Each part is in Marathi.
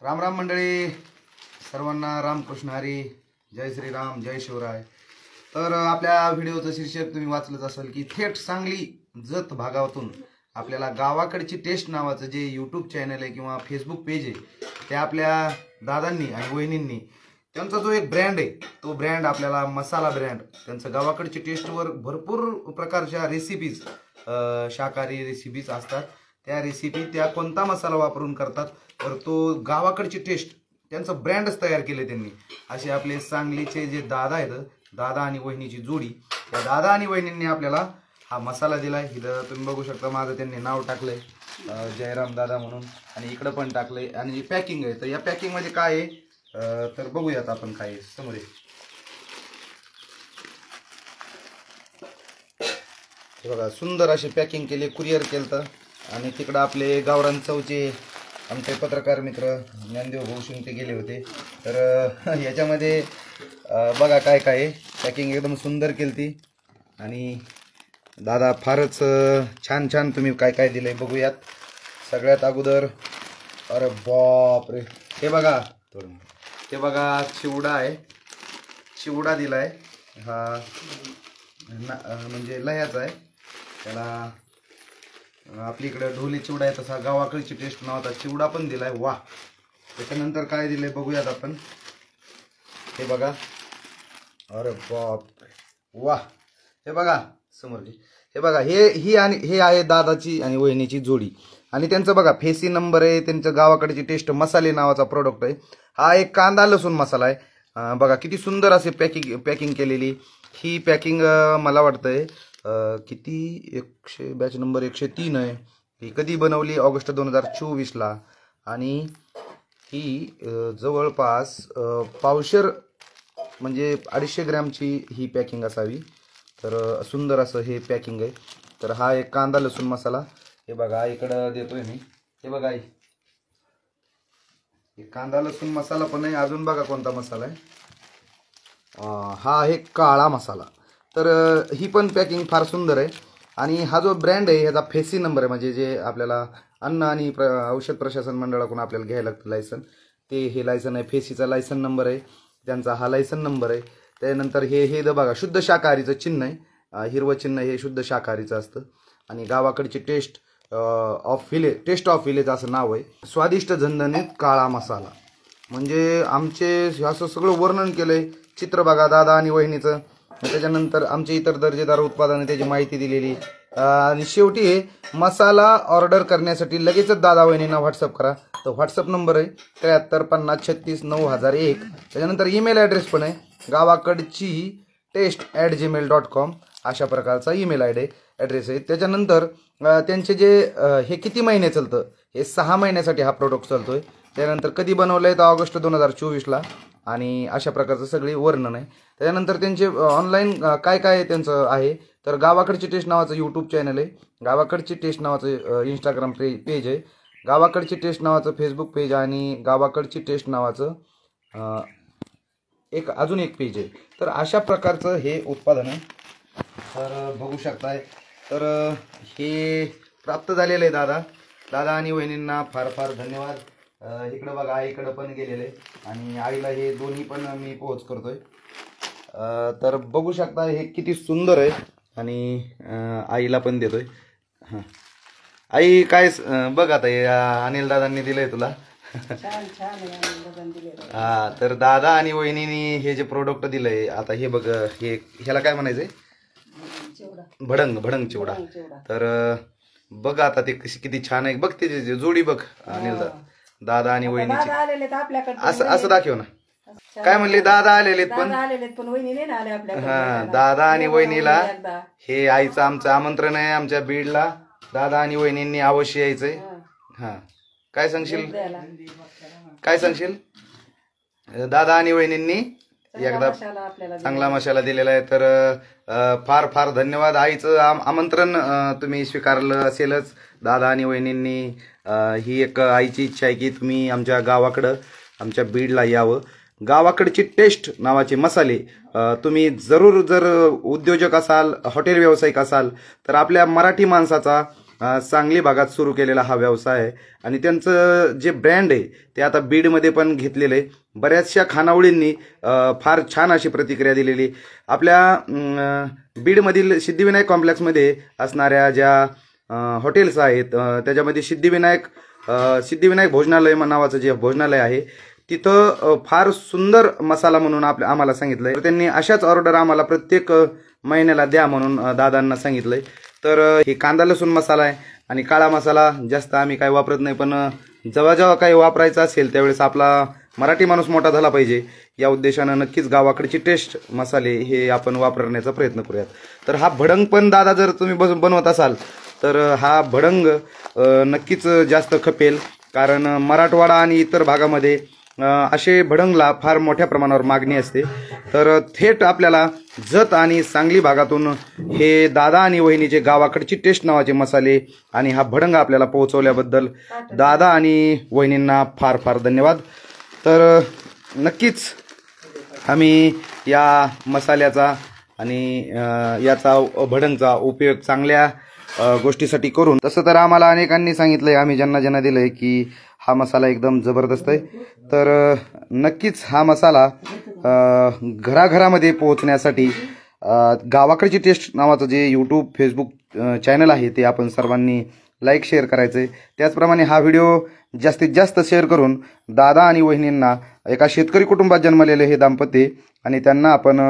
राम राम मंडळी, सर्वांना रामकृष्ण हरी, जय श्रीराम, जय शिवराय। तर आपल्या व्हिडिओचं शीर्षक तुम्ही वाचलंच असेल की थेट सांगली जत भागातून आपल्याला गावाकडची टेस्ट नावाचं जे यूट्यूब चॅनल आहे किंवा फेसबुक पेज आहे ते आपल्या दादांनी आणि वहिनींनी त्यांचा जो एक ब्रँड आहे तो ब्रँड आपल्याला मसाला ब्रँड, त्यांचं गावाकडची टेस्टवर भरपूर प्रकारच्या रेसिपीज, शाकाहारी रेसिपीज असतात। त्या रेसिपी त्या कोणता मसाला वापरून करतात तर तो गावाकडची टेस्ट त्यांचं ब्रँडच तयार केले त्यांनी। असे आपले सांगलीचे जे दादा आहेत, दादा आणि वहिनीची जोडी, त्या दादा आणि वहिनींनी आपल्याला हा मसाला दिलाय। इथं तुम्ही बघू शकता माझं त्यांनी नाव टाकलंय जयराम दादा म्हणून, आणि इकडं पण टाकलंय आणि पॅकिंग आहे। तर या पॅकिंग मध्ये काय आहे तर बघूयात आपण काय आहे समोर। हे बघा सुंदर अशी पॅकिंग केली, कुरिअर केलं। आणि तिकडं आपले गावरान चौचे आमचे पत्रकार मित्र ज्ञानदेव भाऊ ते गेले होते। तर याच्यामध्ये बघा काय काय आहे, पॅकिंग एकदम सुंदर केली आणि दादा फारच छान छान तुम्ही काय काय दिलंय बघूयात। सगळ्यात अगोदर अरे बाप रे, हे बघा हे बघा चिवडा आहे, चिवडा दिलाय हा म्हणजे लह्याचा आहे, त्याला आपली इकडे ढोली चिवडा आहे तसा गावाकडची टेस्ट नावाचा चिवडा पण दिलाय। वाह, त्याच्यानंतर काय दिलंय बघूयात आपण। हे बघा अरे बाप वाह, हे बघा समोर, हे बघा हे आहे दादाची आणि वहिनीची जोडी, आणि त्यांचं बघा फेसी नंबर आहे, त्यांचं गावाकडची टेस्ट मसाले नावाचा प्रोडक्ट आहे। हा एक कांदा लसूण मसाला आहे, बघा किती सुंदर असे पॅकिंग केलेली ही पॅकिंग। मला वाटतंय किती बॅच नंबर 103 आहे। ही कधी बनवली ऑगस्ट 2024 ला, आणि ही जवळपास पावशेर म्हणजे 250 ग्रॅमची ही पॅकिंग असावी। तर सुंदर असं हे पॅकिंग आहे। तर हा एक कांदा लसूण मसाला, हे बघा इकडं देतोय मी, हे बघा हे कांदा लसूण मसाला पण आहे। अजून बघा कोणता मसाला आहे, हा आहे काळा मसाला। तर ही पण पॅकिंग फार सुंदर आहे। आणि हा जो ब्रँड आहे ह्याचा फेसी नंबर आहे, म्हणजे जे आपल्याला अन्न आणि औषध प्रशासन मंडळाकडून आपल्याला घ्यायला लागतं लायसन, ते हे लायसन आहे, फेसीचा लायसन नंबर आहे त्यांचा, हा लायसन नंबर आहे। त्यानंतर हे बघा शुद्ध शाकाहारीचं चिन्ह आहे, हिरवं चिन्ह हे शुद्ध शाकाहारीचं असतं। आणि गावाकडची टेस्ट ऑफ विलेज असं नाव आहे। स्वादिष्ट झणझणीत काळा मसाला, म्हणजे आमचे असं सगळं वर्णन केलंय, चित्र बघा दादा आणि वहिनीचं। त्याच्यानंतर आमचे इतर दर्जेदार उत्पादने त्याची माहिती दिलेली, आणि शेवटी हे मसाला ऑर्डर करण्यासाठी लगेचच दादा वहिनींना व्हॉट्सअप करा। तर व्हॉट्सअप नंबर आहे 7350369001। त्याच्यानंतर ईमेल ॲड्रेस पण आहे गावाकडची taste@gmail.com, अशा प्रकारचा ईमेल ॲड्रेस आहे। त्याच्यानंतर त्यांचे जे हे किती महिने चालतं, हे 6 महिन्यासाठी हा प्रोडक्ट चालतोय। त्यानंतर कधी बनवलं आहे तर ऑगस्ट 2024 ला, आणि अशा प्रकारचं सगळे वर्णन आहे। त्याच्यानंतर त्यांचे ऑनलाईन काय काय त्यांचं आहे तर गावाकडची टेस्ट नावाचं यूट्यूब चॅनल आहे, गावाकडची टेस्ट नावाचं इंस्टाग्राम पेज आहे, गावाकडची टेस्ट नावाचं फेसबुक पेज, आणि गावाकडची टेस्ट नावाचं अजून एक पेज आहे। तर अशा प्रकारचं हे उत्पादन आहे, तर बघू शकताय। तर हे प्राप्त झालेलं आहे दादा आणि वहिनींना फार फार धन्यवाद। इकडं बघा आईकडं पण गेलेले, आणि आईला हे दोन्ही पण मी पोहोच करतोय। तर बघू शकता हे किती सुंदर आहे, आणि आईला पण देतोय। हां आई काय बघ आता हे अनिल दादांनी दिलंय तुला। हा, तर दादा आणि वहिनींनी हे जे प्रोडक्ट दिलंय, आता हे बघ ह्याला काय म्हणायचंय, भडंग चिवडा। तर बघ आता ते किती छान आहे, बघ ते जोडी बघ अनिल दादा आणि वहिनीची, असं दाखव ना। काय म्हणले, दादा आलेलेत पण हा, दादा आणि वहिनीला हे आईचं आमचं आमंत्रण आहे आमच्या बीडला, दादा आणि वहिनींनी अवश्य यायचंय। हा, काय सांगशील दादा आणि वहिनींनी एकदा चांगला मसाला दिलेला आहे। तर फार फार धन्यवाद। आईचं आमंत्रण तुम्ही स्वीकारलं असेलच दादा आणि वहिनींनी। ही एक आईची इच्छा आहे की तुम्ही आमच्या गावाकडं आमच्या बीडला यावं। गावाकडची टेस्ट नावाचे मसाले तुम्ही जरूर, जर उद्योजक असाल, हॉटेल व्यावसायिक असाल तर आपल्या मराठी माणसाचा सांगली भागात सुरू केलेला हा व्यवसाय आहे आणि त्यांचं जे ब्रँड आहे ते आता बीडमध्ये पण घेतलेलं आहे. बऱ्याचशा खानावळींनी फार छान अशी प्रतिक्रिया दिलेली. आपल्या बीडमधील सिद्धिविनायक कॉम्प्लेक्समध्ये असणाऱ्या ज्या हॉटेल्स आहेत त्याच्यामध्ये सिद्धिविनायक भोजनालय नावाचं जे भोजनालय आहे तिथं फार सुंदर मसाला म्हणून आम्हाला सांगितलंय. त्यांनी अशाच ऑर्डर आम्हाला प्रत्येक महिन्याला द्या म्हणून दादांना सांगितलंय. तर हे कांदा लसूण मसाला आहे आणि काळा मसाला जास्त आम्ही काही वापरत नाही, पण जेव्हा जेव्हा काही वापरायचं असेल त्यावेळेस आपला मराठी माणूस मोठा झाला पाहिजे या उद्देशानं नक्कीच गावाकडची टेस्ट मसाले हे आपण वापरण्याचा प्रयत्न करूयात. तर हा भडंग पण दादा जर तुम्ही बनवत असाल तर हा भडंग नक्कीच जास्त खपेल, कारण मराठवाडा आणि इतर भागामध्ये असे भडंगला फार मोठ्या प्रमाणावर मागणी असते. तर थेट आपल्याला जत आणि सांगली भागातून हे दादा आणि वहिनीचे गावाकडची टेस्ट नावाचे मसाले आणि हा भडंग आपल्याला पोहोचवल्याबद्दल दादा आणि वहिनींना फार फार धन्यवाद. तर नक्कीच आम्ही या मसाल्याचा आणि याचा भडंगचा उपयोग चांगल्या गोष्टीसाठी करून, तसं तर आम्हाला अनेकांनी सांगितलंय, आम्ही ज्यांना दिलंय की हा मसाला एकदम जबरदस्त आहे. तर नक्कीच हा मसाला घराघरामध्ये पोहोचण्यासाठी गावाकडची टेस्ट नावाचं जे यूट्यूब फेसबुक चॅनल आहे ते आपण सर्वांनी लाईक शेअर करायचं आहे. त्याचप्रमाणे हा व्हिडिओ जास्तीत जास्त शेअर करून दादा आणि वहिनींना, एका शेतकरी कुटुंबात जन्मलेले हे दाम्पत्य आणि त्यांना आपण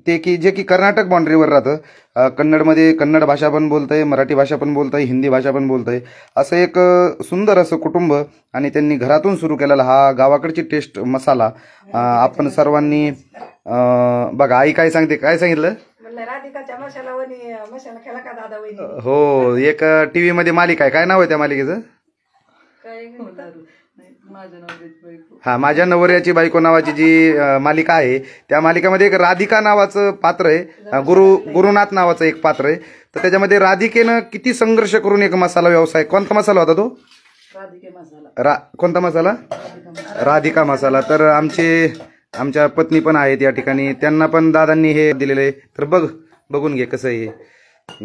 जे की कर्नाटक बाउंड्रीवर राहतं, कन्नडमध्ये कन्नड भाषा पण बोलतंय, मराठी भाषा पण बोलतंय, हिंदी भाषा पण बोलतंय, असं एक सुंदर असं कुटुंब आणि त्यांनी घरातून सुरू केलेला हा गावाकडची टेस्ट मसाला आपण सर्वांनी बघा. आई काय सांगितलं? हो, एक टीव्ही मध्ये मालिका आहे, काय नाव आहे त्या मालिकेचं? हा, माझ्या नवऱ्याची बायको नावाची जी मालिका आहे त्या मालिकेमध्ये एक राधिका नावाचं पात्र आहे, गुरुनाथ नावाचं एक पात्र आहे. तर त्याच्यामध्ये राधिकेनं किती संघर्ष करून एक मसाला व्यवसाय, कोणता मसाला होता तो? कोणता मसाला? राधिका मसाला. तर आमच्या पत्नी पण आहेत या ठिकाणी, त्यांना पण दादांनी हे दिलेलं आहे. तर बघून घे कसं आहे.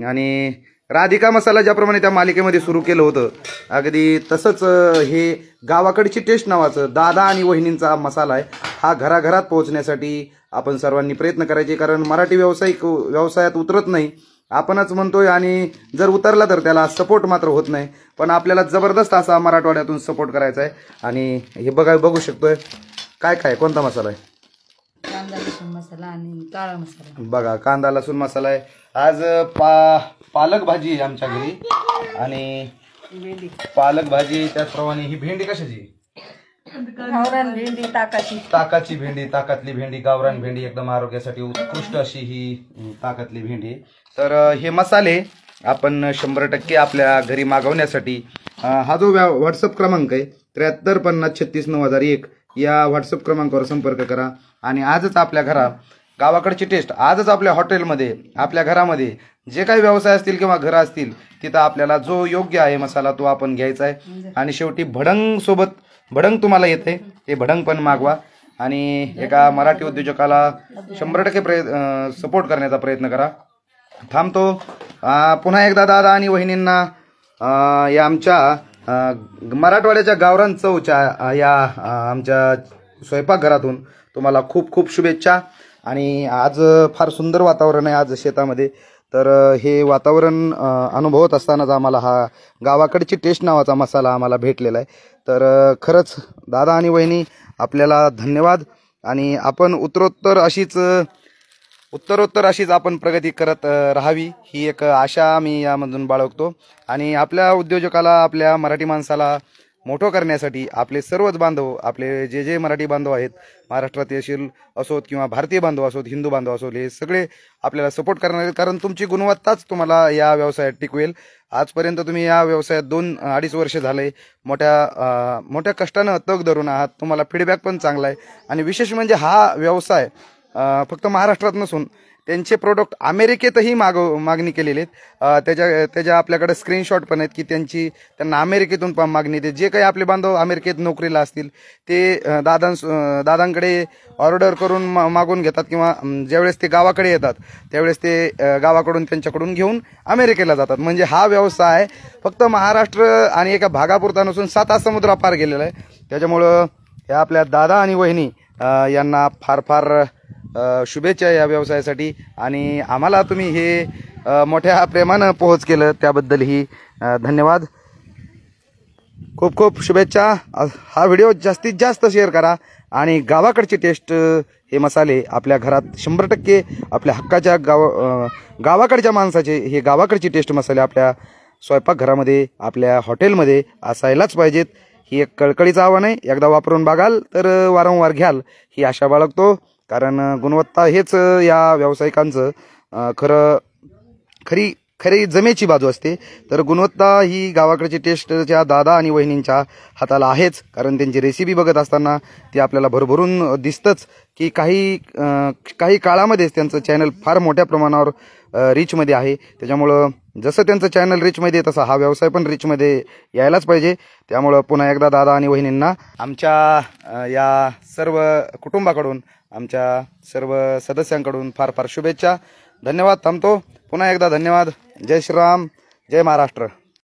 आणि राधिका मसाला ज्याप्रमाणे त्या मालिकेमध्ये सुरू केलं होतं अगदी तसंच हे गावाकडची टेस्ट नावाचं दादा आणि वहिनींचा मसाला आहे. हा घराघरात पोहोचण्यासाठी आपण सर्वांनी प्रयत्न करायचे, कारण मराठी व्यवसायात उतरत नाही, आपणच म्हणतोय आणि जर उतरला तर त्याला सपोर्ट मात्र होत नाही. पण आपल्याला जबरदस्त असा मराठवाड्यातून सपोर्ट करायचा आहे. आणि हे बघू शकतोय काय कोणता मसाला आहे? कांदा लसूण मसाला आणि काळा मसाला. बघा, कांदा लसूण मसाला आहे. आज पालक भाजी आहे आमच्या घरी आणि पालक भाजी, त्याचप्रमाणे ही भेंडी कशाची? गावरान भेंडी, ताकाची भेंडी, ताकातली भेंडी, गावरान भेंडी, एकदम आरोग्यासाठी उत्कृष्ट अशी ही ताकातली भेंडी. तर हे मसाले आपण 100% आपल्या घरी मागवण्यासाठी हा जो व्हॉट्सअप क्रमांक आहे 73 50 36 9001 या व्हॉट्सअप क्रमांकावर संपर्क करा आणि आजच आपल्या गावाकडची टेस्ट, आजच आपल्या हॉटेलमध्ये, आपल्या घरामध्ये जे काही व्यवसाय असतील किंवा घरं असतील तिथं आपल्याला जो योग्य आहे मसाला तो आपण घ्यायचा आहे. आणि शेवटी भडंग तुम्हाला येते ते भडंग पण मागवा आणि एका मराठी उद्योजकाला 100% सपोर्ट करण्याचा प्रयत्न करा. थांबतो. पुन्हा एकदा दादा आणि वहिनींना या आमच्या मराठवाड्याच्या गावरान चवच्या या आमच्या स्वयंपाकघरातून तुम्हाला खूप खूप शुभेच्छा. आणि आज फार सुंदर वातावरण आहे आज शेतामध्ये. तर हे वातावरण अनुभवत असतानाच आम्हाला हा गावाकडची टेस्ट नावाचा मसाला आम्हाला भेटलेला आहे. तर खरंच दादा आणि वहिनी आपल्याला धन्यवाद. आणि आपण उत्तरोत्तर अशीच आपण प्रगती करत राहावी ही एक आशा मी यामधून बाळगतो. आणि आपल्या उद्योजकाला, आपल्या मराठी माणसाला मोठं करण्यासाठी आपले सर्वच बांधव, आपले जे मराठी बांधव आहेत, महाराष्ट्रात असोत किंवा भारतीय बांधव असोत, हिंदू बांधव असोत, हे सगळे आपल्याला सपोर्ट करणार आहेत. कारण तुमची गुणवत्ताच तुम्हाला या व्यवसायात टिकवेल. आजपर्यंत तुम्ही या व्यवसायात 2-2.5 वर्ष झाले मोठ्या कष्टानं तग धरून आहात. तुम्हाला फीडबॅक पण चांगला आहे. आणि विशेष म्हणजे हा व्यवसाय फक्त महाराष्ट्रात नसून त्यांचे प्रोडक्ट अमेरिकेतही मागणी केलेले आहेत. त्याच्या आपल्याकडे स्क्रीनशॉट पण आहेत की त्यांना अमेरिकेतून पण मागणी येते. जे काही आपले बांधव अमेरिकेत नोकरीला असतील ते दादांकडे ऑर्डर करून मागून घेतात किंवा ज्यावेळेस ते गावाकडे येतात त्यावेळेस ते गावाकडून त्यांच्याकडून घेऊन अमेरिकेला जातात. म्हणजे हा व्यवसाय फक्त महाराष्ट्र आणि एका भागापुरता नसून 7 समुद्रापार गेलेला आहे. त्याच्यामुळं ह्या आपल्या दादा आणि वहिनी यांना फार फार शुभेच्छा या व्यवसायासाठी. आणि आम्हाला तुम्ही हे मोठ्या प्रेमानं पोहोच केलं त्याबद्दलही धन्यवाद. खूप खूप शुभेच्छा. हा व्हिडिओ जास्तीत जास्त शेअर करा आणि गावाकडची टेस्ट हे मसाले आपल्या घरात 100% आपल्या हक्काच्या गावाकडच्या माणसाचे हे गावाकडची टेस्ट मसाले आपल्या स्वयंपाकघरामध्ये आपल्या हॉटेलमध्ये असायलाच पाहिजेत. ही एक कळकळीचं आव्हान आहे. एकदा वापरून बघाल तर वारंवार घ्याल ही आशा बाळगतो. कारण गुणवत्ता हेच या व्यावसायिकांचं खरी जमेची बाजू असते. तर गुणवत्ता ही गावाकडची टेस्टच्या दादा आणि वहिनींच्या हाताला आहेच. कारण त्यांची रेसिपी बघत असताना ते आपल्याला भरभरून दिसतंच की काही काळामध्येच त्यांचं चॅनल फार मोठ्या प्रमाणावर रीचमध्ये आहे. त्याच्यामुळं जसं त्यांचं चॅनल रीचमध्ये तसा हा व्यवसाय पण रीचमध्ये यायलाच पाहिजे. त्यामुळं पुन्हा एकदा दादा आणि वहिनींना आमच्या या सर्व कुटुंबाकडून आमच्या सर्व सदस्यांकडून फार फार शुभेच्छा. धन्यवाद. थांबतो. पुन्हा एकदा धन्यवाद. जय श्रीराम, जय महाराष्ट्र.